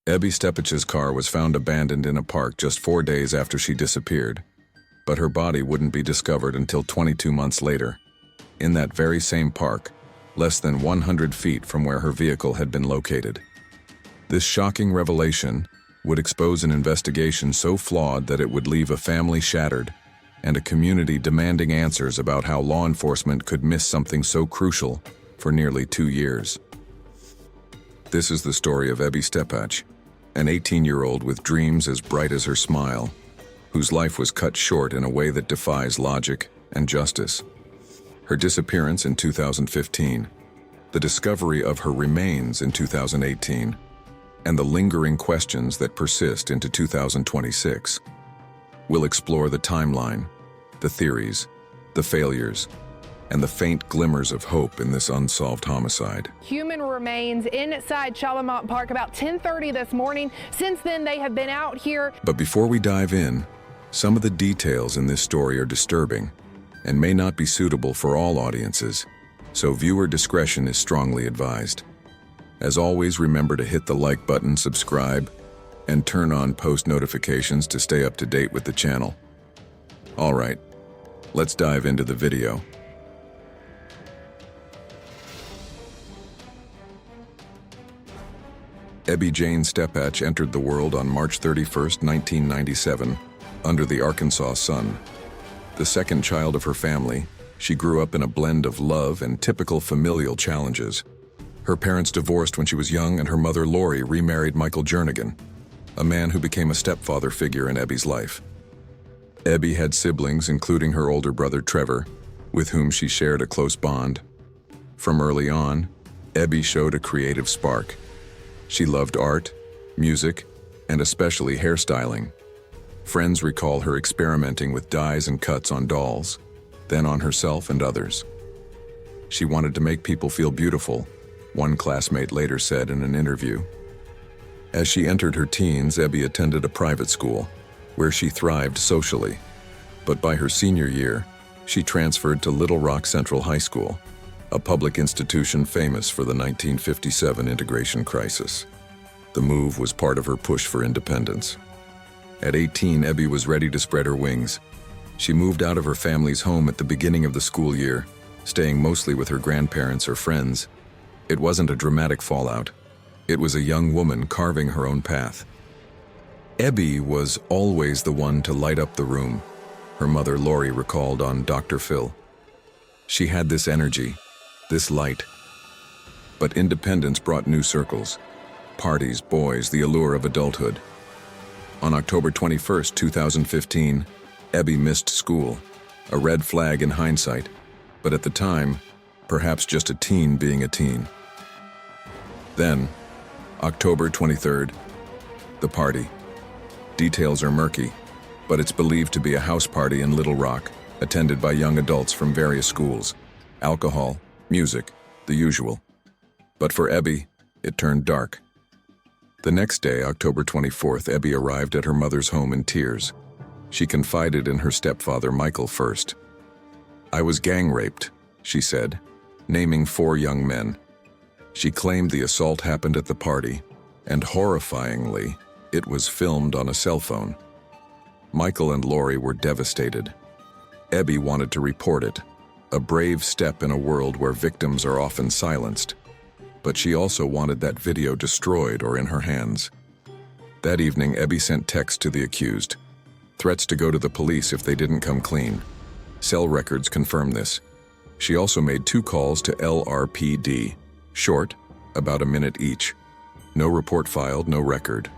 Ebby Steppach's car was found abandoned in a park just 4 days after she disappeared, but her body wouldn't be discovered until 22 months later, in that very same park, less than 100 feet from where her vehicle had been located. This shocking revelation would expose an investigation so flawed that it would leave a family shattered and a community demanding answers about how law enforcement could miss something so crucial for nearly 2 years. This is the story of Ebby Steppach, an 18-year-old with dreams as bright as her smile, whose life was cut short in a way that defies logic and justice. Her disappearance in 2015, the discovery of her remains in 2018, and the lingering questions that persist into 2026. We'll explore the timeline, the theories, the failures, and the faint glimmers of hope in this unsolved homicide. Human remains inside Shalimont Park about 10:30 this morning. Since then, they have been out here. But before we dive in, some of the details in this story are disturbing and may not be suitable for all audiences, so viewer discretion is strongly advised. As always, remember to hit the like button, subscribe, and turn on post notifications to stay up to date with the channel. All right, let's dive into the video. Ebby Jane Steppach entered the world on March 31, 1997, under the Arkansas sun. The second child of her family, she grew up in a blend of love and typical familial challenges. Her parents divorced when she was young, and her mother, Lori, remarried Michael Jernigan, a man who became a stepfather figure in Ebby's life. Ebby had siblings, including her older brother, Trevor, with whom she shared a close bond. From early on, Ebby showed a creative spark. She loved art, music, and especially hairstyling. Friends recall her experimenting with dyes and cuts on dolls, then on herself and others. She wanted to make people feel beautiful, one classmate later said in an interview. As she entered her teens, Ebby attended a private school, where she thrived socially. But by her senior year, she transferred to Little Rock Central High School, a public institution famous for the 1957 integration crisis. The move was part of her push for independence. At 18, Ebby was ready to spread her wings. She moved out of her family's home at the beginning of the school year, staying mostly with her grandparents or friends. It wasn't a dramatic fallout. It was a young woman carving her own path. Ebby was always the one to light up the room, her mother Lori recalled on Dr. Phil. She had this energy, this light. But independence brought new circles. Parties, boys, the allure of adulthood. On October 21, 2015, Ebby missed school, a red flag in hindsight, but at the time, perhaps just a teen being a teen. Then, October 23rd, the party. Details are murky, but it's believed to be a house party in Little Rock, attended by young adults from various schools. Alcohol, music, the usual. But for Ebby, it turned dark. The next day, October 24th, Ebby arrived at her mother's home in tears. She confided in her stepfather, Michael, first. "I was gang raped," she said, naming 4 young men. She claimed the assault happened at the party, and horrifyingly, it was filmed on a cell phone. Michael and Lori were devastated. Ebby wanted to report it, a brave step in a world where victims are often silenced. But she also wanted that video destroyed or in her hands. That evening, Ebby sent texts to the accused, threats to go to the police if they didn't come clean. Cell records confirm this. She also made 2 calls to LRPD, short, about a minute each. No report filed, no record.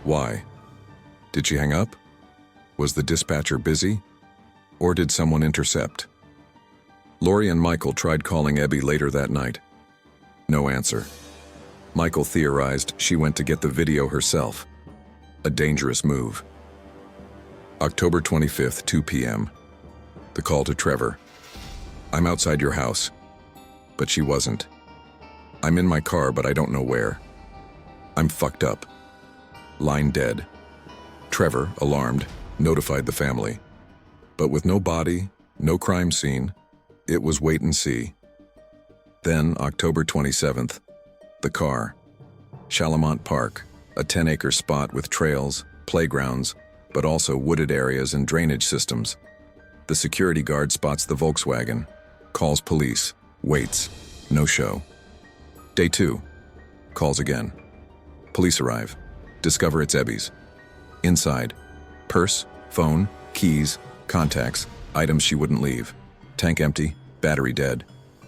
Why? Did she hang up? Was the dispatcher busy? Or did someone intercept? Lori and Michael tried calling Ebby later that night. No answer. Michael theorized she went to get the video herself. A dangerous move. October 25th, 2 p.m. The call to Trevor. "I'm outside your house." But she wasn't. "I'm in my car, but I don't know where." "I'm fucked up." Line dead. Trevor, alarmed, notified the family. But with no body, no crime scene, it was wait and see. Then, October 27th, the car. Shalimont Park, a 10-acre spot with trails, playgrounds, but also wooded areas and drainage systems. The security guard spots the Volkswagen, calls police, waits, no show. Day 2. Calls again. Police arrive, discover it's Ebby's. Inside, purse, phone, keys, contacts, items she wouldn't leave. Tank empty, battery dead.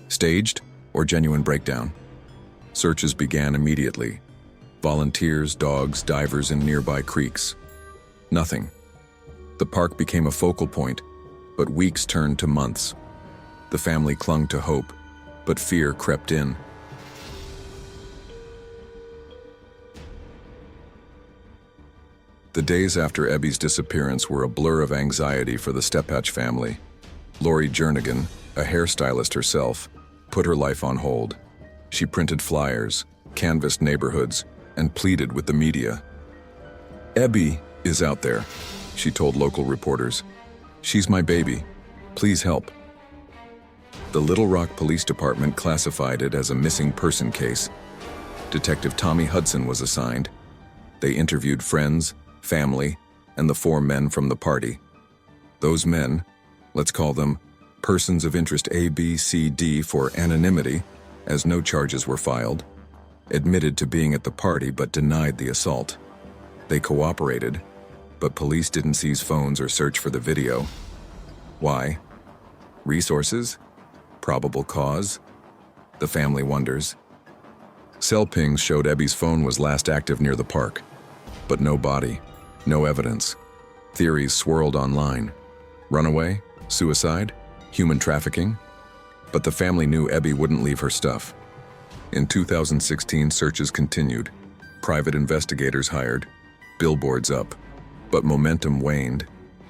Staged or genuine breakdown? Searches began immediately. Volunteers, dogs, divers in nearby creeks. Nothing. The park became a focal point, but weeks turned to months. The family clung to hope, but fear crept in. The days after Ebby's disappearance were a blur of anxiety for the Steppach family. Lori Jernigan, a hairstylist herself, put her life on hold. She printed flyers, canvassed neighborhoods, and pleaded with the media. "Ebby is out there," she told local reporters. "She's my baby. Please help." The Little Rock Police Department classified it as a missing person case. Detective Tommy Hudson was assigned. They interviewed friends, family, and the 4 men from the party. Those men, let's call them persons of interest A, B, C, D for anonymity, as no charges were filed, admitted to being at the party but denied the assault. They cooperated, but police didn't seize phones or search for the video. Why? Resources? Probable cause? The family wonders. Cell pings showed Ebby's phone was last active near the park, but no body, no evidence. Theories swirled online. Runaway? Suicide? Human trafficking? But the family knew Ebby wouldn't leave her stuff. In 2016, searches continued. Private investigators hired. Billboards up. But momentum waned.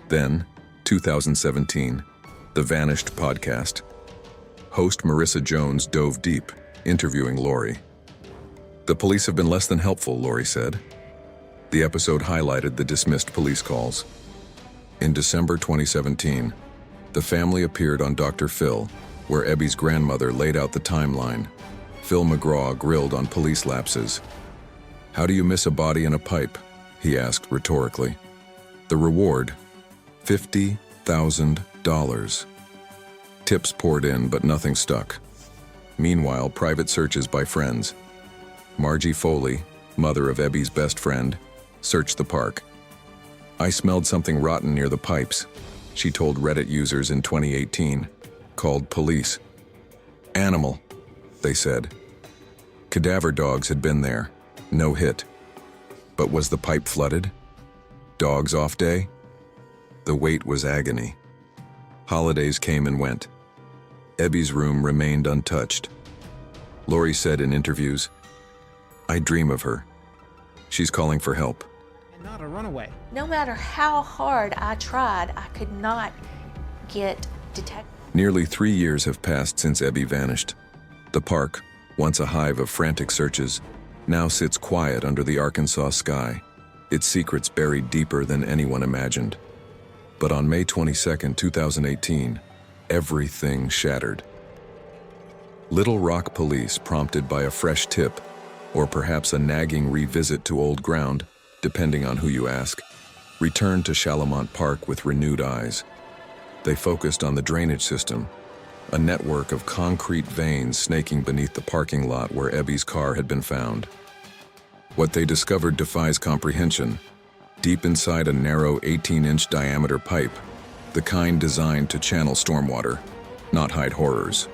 Then, 2017, The Vanished podcast. Host Marissa Jones dove deep, interviewing Lori. "The police have been less than helpful," Lori said. The episode highlighted the dismissed police calls. In December 2017, the family appeared on Dr. Phil, where Ebby's grandmother laid out the timeline. Phil McGraw grilled on police lapses. "How do you miss a body in a pipe?" he asked rhetorically. The reward, $50,000. Tips poured in, but nothing stuck. Meanwhile, private searches by friends. Margie Foley, mother of Ebby's best friend, searched the park. "I smelled something rotten near the pipes," she told Reddit users in 2018, called police. "Animal," they said. Cadaver dogs had been there, no hit. But was the pipe flooded? Dogs off day? The wait was agony. Holidays came and went. Ebby's room remained untouched. Lori said in interviews, "I dream of her. She's calling for help." And not a runaway. No matter how hard I tried, I could not get detected. Nearly 3 years have passed since Ebby vanished. The park, once a hive of frantic searches, now sits quiet under the Arkansas sky, its secrets buried deeper than anyone imagined. But on May 22, 2018, everything shattered. Little Rock police, prompted by a fresh tip, or perhaps a nagging revisit to old ground, depending on who you ask, returned to Shalamont Park with renewed eyes. They focused on the drainage system, a network of concrete veins snaking beneath the parking lot where Ebby's car had been found. What they discovered defies comprehension. Deep inside a narrow 18-inch diameter pipe, the kind designed to channel stormwater, not hide horrors,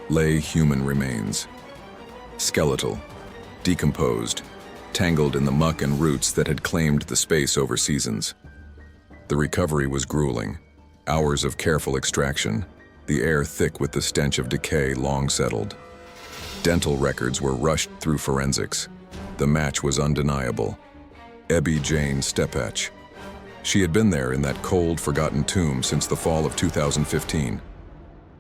lay human remains. Skeletal, decomposed, tangled in the muck and roots that had claimed the space over seasons. The recovery was grueling. Hours of careful extraction, the air thick with the stench of decay long settled. Dental records were rushed through forensics. The match was undeniable. Ebby Jane Steppach. She had been there in that cold, forgotten tomb since the fall of 2015.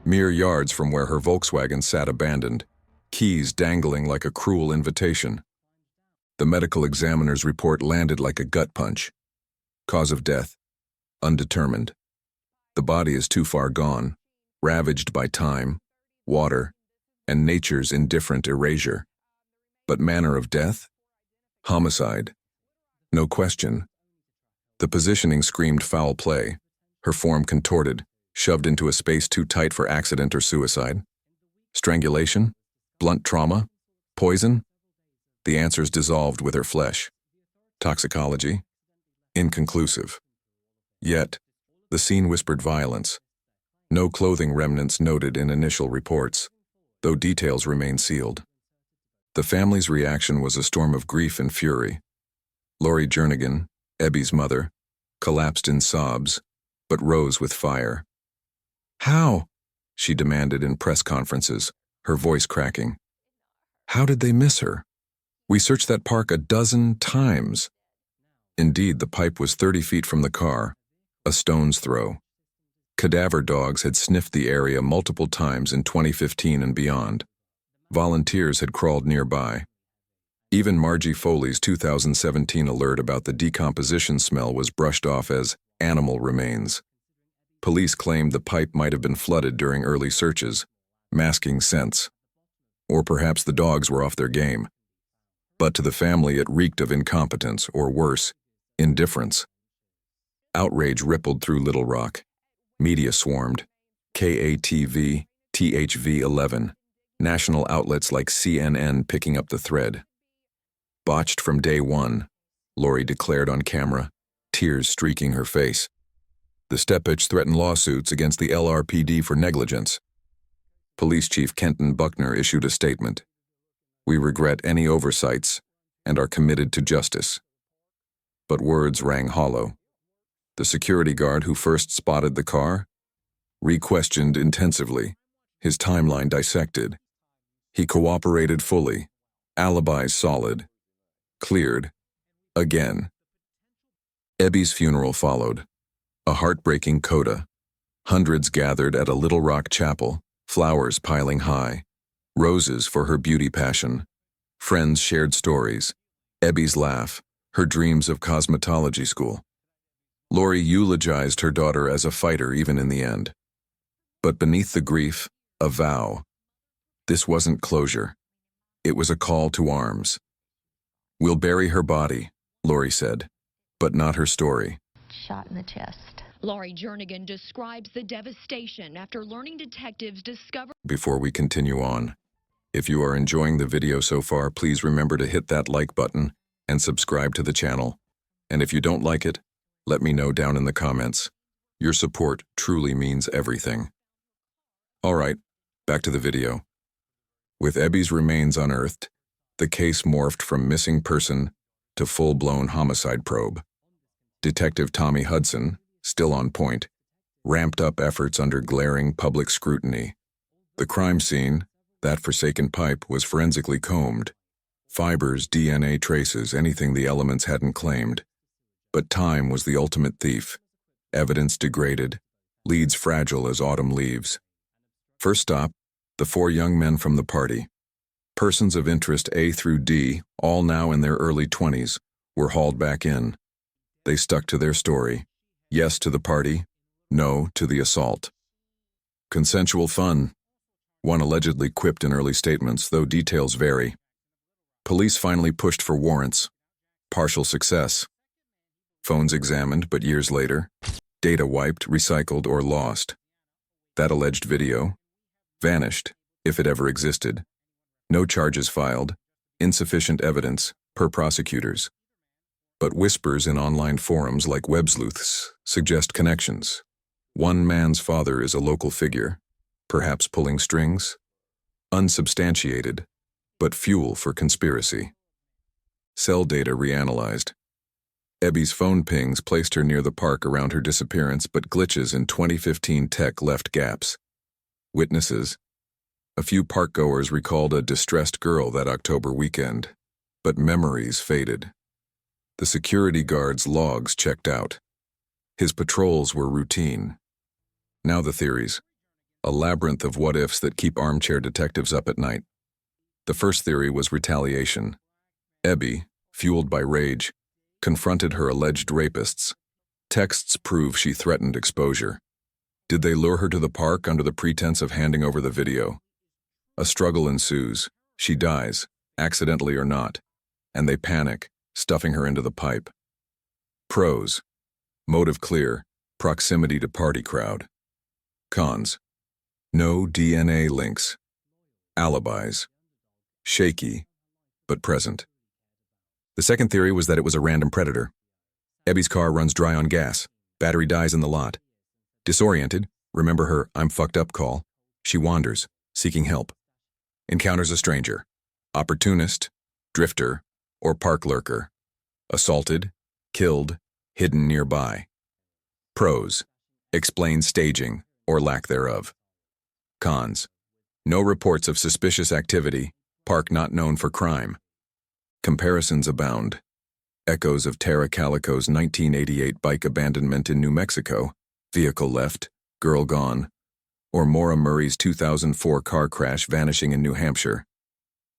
Mere yards from where her Volkswagen sat abandoned, keys dangling like a cruel invitation. The medical examiner's report landed like a gut punch. Cause of death, undetermined. The body is too far gone, ravaged by time, water, and nature's indifferent erasure. But manner of death? Homicide. No question. The positioning screamed foul play, her form contorted, shoved into a space too tight for accident or suicide. Strangulation? Blunt trauma? Poison? The answers dissolved with her flesh. Toxicology? Inconclusive. Yet, the scene whispered violence. No clothing remnants noted in initial reports, though details remain sealed. The family's reaction was a storm of grief and fury. Lori Jernigan, Ebby's mother, collapsed in sobs, but rose with fire. "How?" she demanded in press conferences, her voice cracking. "How did they miss her? We searched that park a dozen times." Indeed, the pipe was 30 feet from the car, a stone's throw. Cadaver dogs had sniffed the area multiple times in 2015 and beyond. Volunteers had crawled nearby. Even Margie Foley's 2017 alert about the decomposition smell was brushed off as animal remains. Police claimed the pipe might have been flooded during early searches, masking scents. Or perhaps the dogs were off their game. But to the family it reeked of incompetence, or worse, indifference. Outrage rippled through Little Rock. Media swarmed. KATV, THV11, national outlets like CNN picking up the thread. "Botched from day one," Lori declared on camera, tears streaking her face. The Steppach threatened lawsuits against the LRPD for negligence. Police Chief Kenton Buckner issued a statement. "We regret any oversights and are committed to justice." But words rang hollow. The security guard who first spotted the car? Re-questioned intensively, his timeline dissected. He cooperated fully, alibis solid. Cleared. Again. Ebby's funeral followed. A heartbreaking coda. Hundreds gathered at a Little Rock chapel, flowers piling high, roses for her beauty passion. Friends shared stories, Ebby's laugh, her dreams of cosmetology school. Lori eulogized her daughter as a fighter even in the end. But beneath the grief, a vow. This wasn't closure. It was a call to arms. "We'll bury her body," Lori said, "but not her story." Shot in the chest. Lori Jernigan describes the devastation after learning detectives discovered. Before we continue on, if you are enjoying the video so far, please remember to hit that like button and subscribe to the channel. And if you don't like it, let me know down in the comments. Your support truly means everything. All right, back to the video. With Ebby's remains unearthed, the case morphed from missing person to full-blown homicide probe. Detective Tommy Hudson, still on point, ramped up efforts under glaring public scrutiny. The crime scene, that forsaken pipe, was forensically combed. Fibers, DNA traces, anything the elements hadn't claimed. But time was the ultimate thief. Evidence degraded, leads fragile as autumn leaves. First stop, the 4 young men from the party. Persons of interest A through D, all now in their early 20s, were hauled back in. They stuck to their story. Yes to the party, no to the assault. Consensual fun, one allegedly quipped in early statements, though details vary. Police finally pushed for warrants. Partial success. Phones examined, but years later, data wiped, recycled, or lost. That alleged video vanished, if it ever existed. No charges filed, insufficient evidence, per prosecutors. But whispers in online forums like WebSleuths suggest connections. One man's father is a local figure, perhaps pulling strings. Unsubstantiated, but fuel for conspiracy. Cell data reanalyzed. Ebby's phone pings placed her near the park around her disappearance, but glitches in 2015 tech left gaps. Witnesses. A few parkgoers recalled a distressed girl that October weekend, but memories faded. The security guard's logs checked out. His patrols were routine. Now the theories. A labyrinth of what-ifs that keep armchair detectives up at night. The first theory was retaliation. Ebby, fueled by rage, confronted her alleged rapists. Texts prove she threatened exposure. Did they lure her to the park under the pretense of handing over the video? A struggle ensues. She dies, accidentally or not, and they panic, stuffing her into the pipe. Pros: motive clear, proximity to party crowd. Cons: no DNA links. Alibis: shaky, but present. The second theory was that it was a random predator. Ebby's car runs dry on gas. Battery dies in the lot. Disoriented, remember her "I'm fucked up" call, she wanders, seeking help. Encounters a stranger, opportunist, drifter, or park lurker. Assaulted, killed, hidden nearby. Pros: explains staging, or lack thereof. Cons: no reports of suspicious activity, park not known for crime. Comparisons abound. Echoes of Tara Calico's 1988 bike abandonment in New Mexico, vehicle left, girl gone, or Maura Murray's 2004 car crash vanishing in New Hampshire.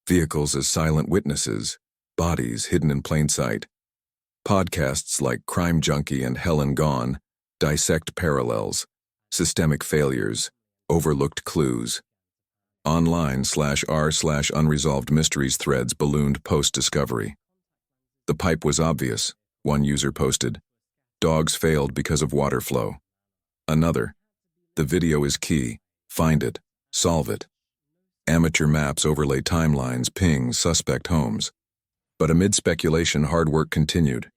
Vehicles as silent witnesses, bodies hidden in plain sight. Podcasts like Crime Junkie and Helen Gone dissect parallels, systemic failures, overlooked clues. Online/r/unresolved mysteries threads ballooned post-discovery. The pipe was obvious, one user posted. Dogs failed because of water flow. Another: the video is key, find it, solve it. Amateur maps overlay timelines, ping suspect homes. But amid speculation, hard work continued.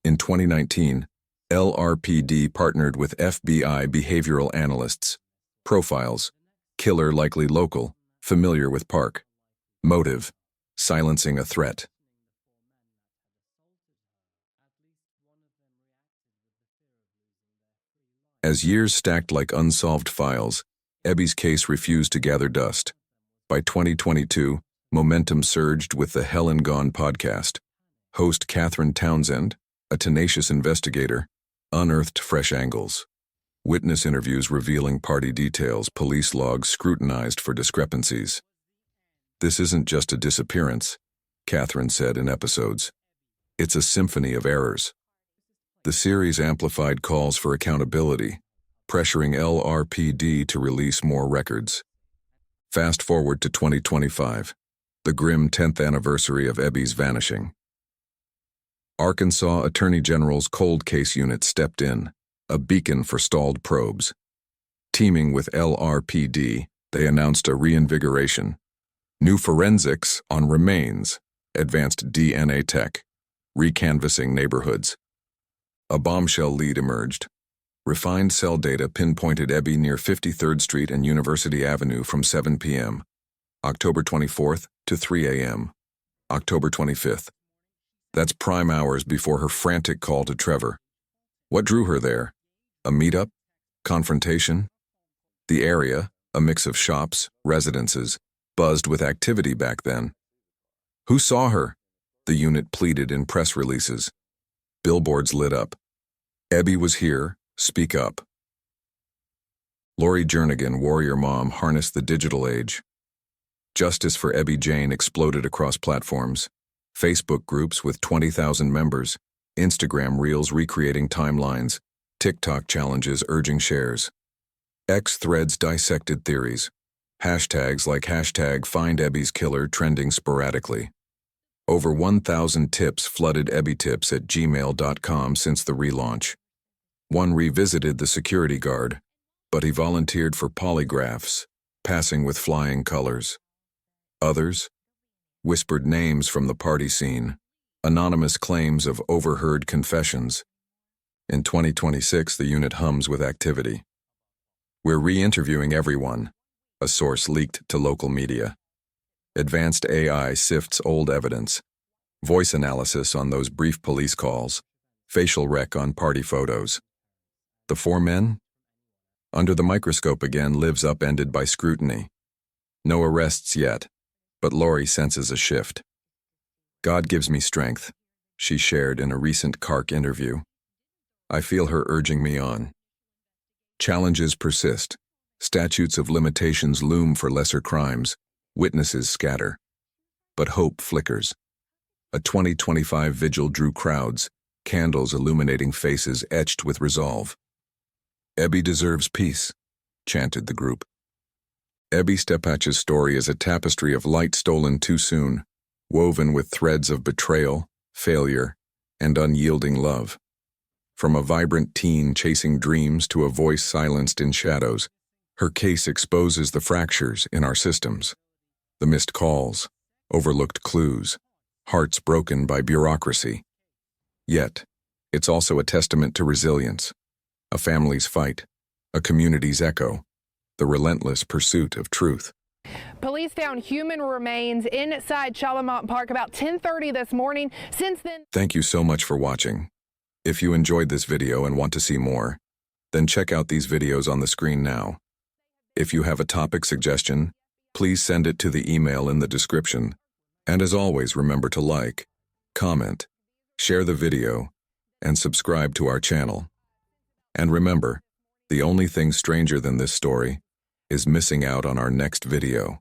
In 2019, LRPD partnered with FBI behavioral analysts. Profiles: killer likely local, familiar with park. Motive: silencing a threat. As years stacked like unsolved files, Ebby's case refused to gather dust. By 2022, momentum surged with the Helen Gone podcast. Host Catherine Townsend, a tenacious investigator, unearthed fresh angles. Witness interviews revealing party details, police logs scrutinized for discrepancies. This isn't just a disappearance, Catherine said in episodes. It's a symphony of errors. The series amplified calls for accountability, pressuring LRPD to release more records. Fast forward to 2025, the grim 10th anniversary of Ebby's vanishing. Arkansas Attorney General's cold case unit stepped in, a beacon for stalled probes. Teaming with LRPD, they announced a reinvigoration. New forensics on remains, advanced DNA tech, recanvassing neighborhoods. A bombshell lead emerged. Refined cell data pinpointed Ebby near 53rd Street and University Avenue from 7 p.m. October 24th to 3 a.m. October 25th. That's prime hours before her frantic call to Trevor. What drew her there? A meetup? Confrontation? The area, a mix of shops, residences, buzzed with activity back then. Who saw her? The unit pleaded in press releases. Billboards lit up. Ebby was here, speak up. Lori Jernigan, warrior mom, harnessed the digital age. Justice for Ebby Jane exploded across platforms. Facebook groups with 20,000 members, Instagram reels recreating timelines, TikTok challenges urging shares. X threads dissected theories. Hashtags like #FindEbby'sKiller trending sporadically. Over 1,000 tips flooded ebbytips@gmail.com since the relaunch. One revisited the security guard, but he volunteered for polygraphs, passing with flying colors. Others whispered names from the party scene, anonymous claims of overheard confessions. In 2026, the unit hums with activity. We're re-interviewing everyone, a source leaked to local media. Advanced AI sifts old evidence, voice analysis on those brief police calls, facial rec on party photos. The four men? Under the microscope again, lives upended by scrutiny. No arrests yet, but Lori senses a shift. God gives me strength, she shared in a recent CARC interview. I feel her urging me on. Challenges persist. Statutes of limitations loom for lesser crimes. Witnesses scatter. But hope flickers. A 2025 vigil drew crowds, candles illuminating faces etched with resolve. Ebby deserves peace, chanted the group. Ebby Steppach's story is a tapestry of light stolen too soon, woven with threads of betrayal, failure, and unyielding love. From a vibrant teen chasing dreams to a voice silenced in shadows, her case exposes the fractures in our systems. The missed calls, overlooked clues, hearts broken by bureaucracy. Yet, it's also a testament to resilience, a family's fight, a community's echo, the relentless pursuit of truth. Police found human remains inside Chalamont Park about 10:30 this morning. Since then, Thank you so much for watching. If you enjoyed this video and want to see more, then check out these videos on the screen now. If you have a topic suggestion, please send it to the email in the description. And as always, remember to like, comment, share the video, and subscribe to our channel. And remember, the only thing stranger than this story is missing out on our next video.